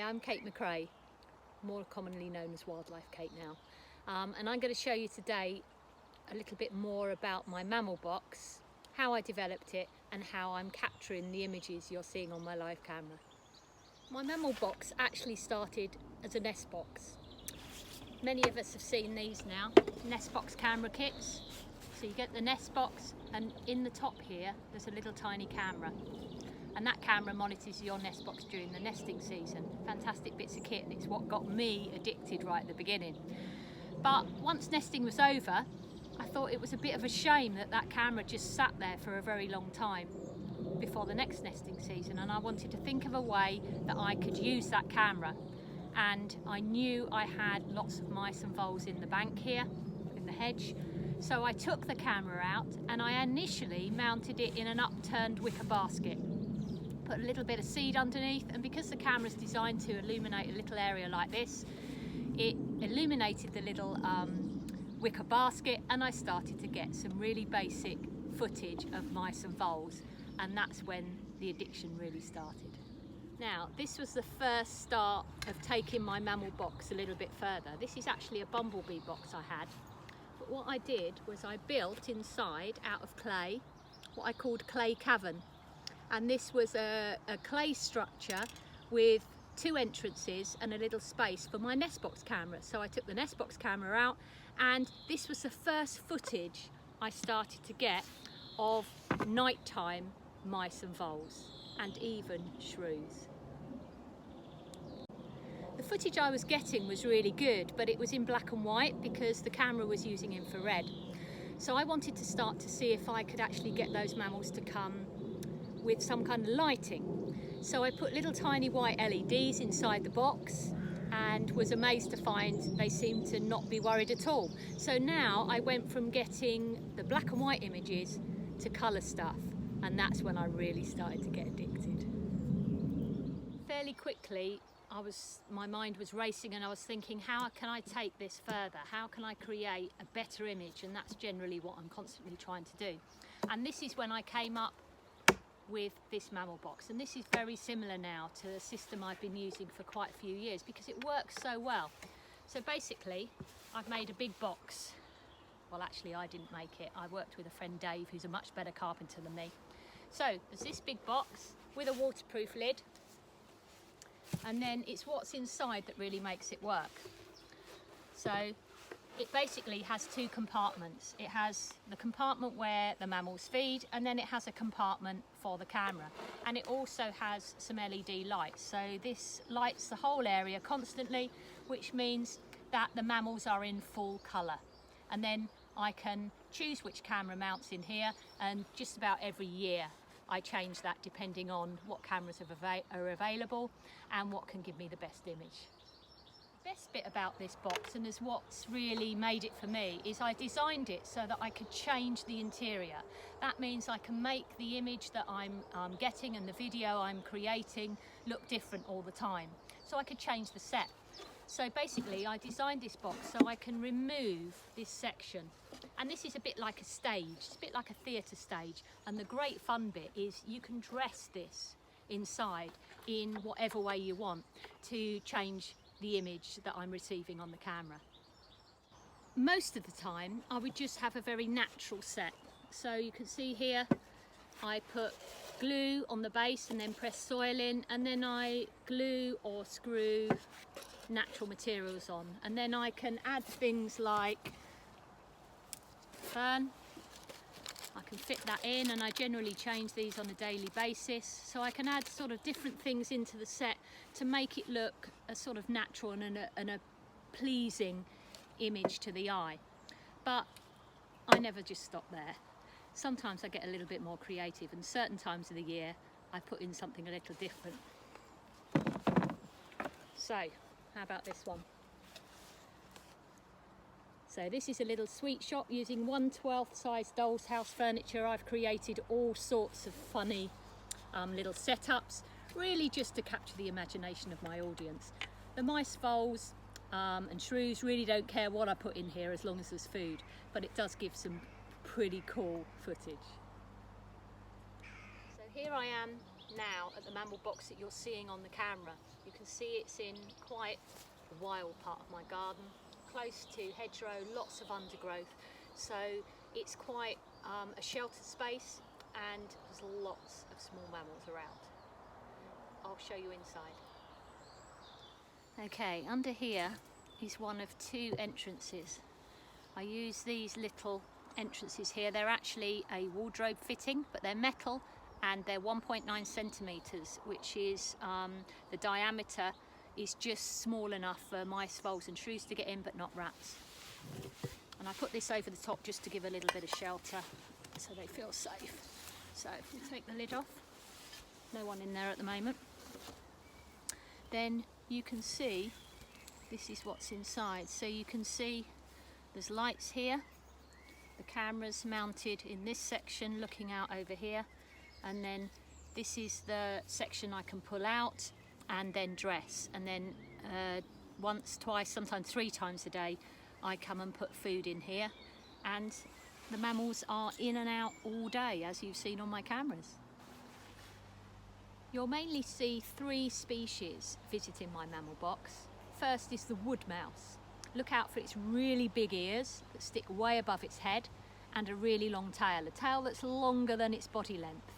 I'm Kate McRae, more commonly known as WildlifeKate now, and I'm going to show you today a little bit more about my mammal box, how I developed it and how I'm capturing the images you're seeing on my live camera. My mammal box actually started as a nest box. Many of us have seen these now, nest box camera kits. So you get the nest box, and in the top here there's a little tiny camera, and that camera monitors your nest box during the nesting season. Fantastic bits of kit, and it's what got me addicted right at the beginning. But once nesting was over, I thought it was a bit of a shame that that camera just sat there for a very long time before the next nesting season, and I wanted to think of a way that I could use that camera. And I knew I had lots of mice and voles in the bank here, in the hedge. So I took the camera out and I initially mounted it in an upturned wicker basket. Put a little bit of seed underneath, and because the camera is designed to illuminate a little area like this, it illuminated the little wicker basket, and I started to get some really basic footage of mice and voles, and that's when the addiction really started. Now, this was the first start of taking my mammal box a little bit further. This is actually a bumblebee box I had. But what I did was I built inside, out of clay, what I called clay cavern. And this was a clay structure with two entrances and a little space for my nest box camera. So I took the nest box camera out, and this was the first footage I started to get of nighttime mice and voles, and even shrews. The footage I was getting was really good, but it was in black and white because the camera was using infrared. So I wanted to start to see if I could actually get those mammals to come with some kind of lighting. So I put little tiny white LEDs inside the box and was amazed to find they seemed to not be worried at all. So now I went from getting the black and white images to colour stuff, and that's when I really started to get addicted. Fairly quickly, my mind was racing, and I was thinking, how can I take this further? How can I create a better image? And that's generally what I'm constantly trying to do. And this is when I came up with this mammal box, and this is very similar now to the system I've been using for quite a few years because it works so well. So basically, I've made a big box. Well, actually I didn't make it. I worked with a friend Dave, who's a much better carpenter than me. So there's this big box with a waterproof lid, and then it's what's inside that really makes it work. So it basically has two compartments. It has the compartment where the mammals feed, and then it has a compartment for the camera. And it also has some LED lights. So this lights the whole area constantly, which means that the mammals are in full colour. And then I can choose which camera mounts in here, and just about every year I change that depending on what cameras are available and what can give me the best image. The best bit about this box, and is what's really made it for me, is I designed it so that I could change the interior. That means I can make the image that I'm getting and the video I'm creating look different all the time. So I could change the set. So basically I designed this box so I can remove this section, and this is a bit like a stage, it's a bit like a theatre stage, and the great fun bit is you can dress this inside in whatever way you want to change the image that I'm receiving on the camera. Most of the time I would just have a very natural set. So you can see here I put glue on the base and then press soil in, and then I glue or screw natural materials on, and then I can add things like fern. I can fit that in, and I generally change these on a daily basis, so I can add sort of different things into the set to make it look a sort of natural and a pleasing image to the eye. But I never just stop there. Sometimes I get a little bit more creative, and certain times of the year I put in something a little different. So how about this one? So this is a little sweet shop using 1/12 size doll's house furniture. I've created all sorts of funny little setups, really just to capture the imagination of my audience. The mice, voles and shrews really don't care what I put in here as long as there's food, but it does give some pretty cool footage. So here I am now at the mammal box that you're seeing on the camera. You can see it's in quite a wild part of my garden, close to hedgerow, lots of undergrowth, so it's quite a sheltered space and there's lots of small mammals around. I'll show you inside. Okay, under here is one of two entrances. I use these little entrances here. They're actually a wardrobe fitting, but they're metal and they're 1.9 centimetres, which is the diameter is just small enough for mice, voles and shrews to get in, but not rats. And I put this over the top just to give a little bit of shelter so they feel safe. So if we take the lid off, no one in there at the moment, then you can see this is what's inside. So you can see there's lights here, the camera's mounted in this section looking out over here, and then this is the section I can pull out and then dress, and then once, twice, sometimes 3 times a day I come and put food in here, and the mammals are in and out all day, as you've seen on my cameras. You'll mainly see 3 species visiting my mammal box. First is the wood mouse. Look out for its really big ears that stick way above its head and a really long tail, a tail that's longer than its body length.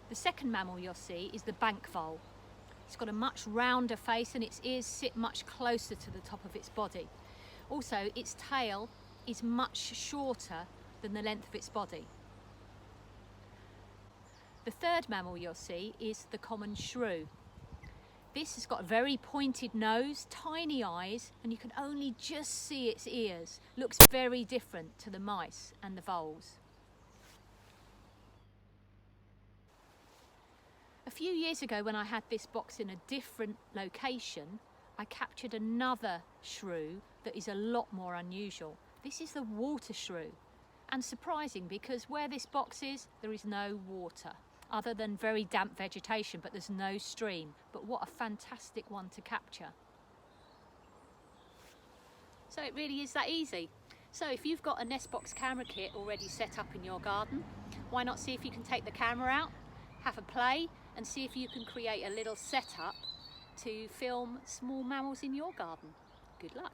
The second mammal you'll see is the bank vole. It's got a much rounder face and its ears sit much closer to the top of its body. Also, its tail is much shorter than the length of its body. The third mammal you'll see is the common shrew. This has got a very pointed nose, tiny eyes, and you can only just see its ears. Looks very different to the mice and the voles. A few years ago, when I had this box in a different location, I captured another shrew that is a lot more unusual. This is the water shrew, and surprising because where this box is, there is no water other than very damp vegetation, but there's no stream. But what a fantastic one to capture. So it really is that easy. So if you've got a Nestbox camera kit already set up in your garden, why not see if you can take the camera out, have a play, and see if you can create a little setup to film small mammals in your garden. Good luck.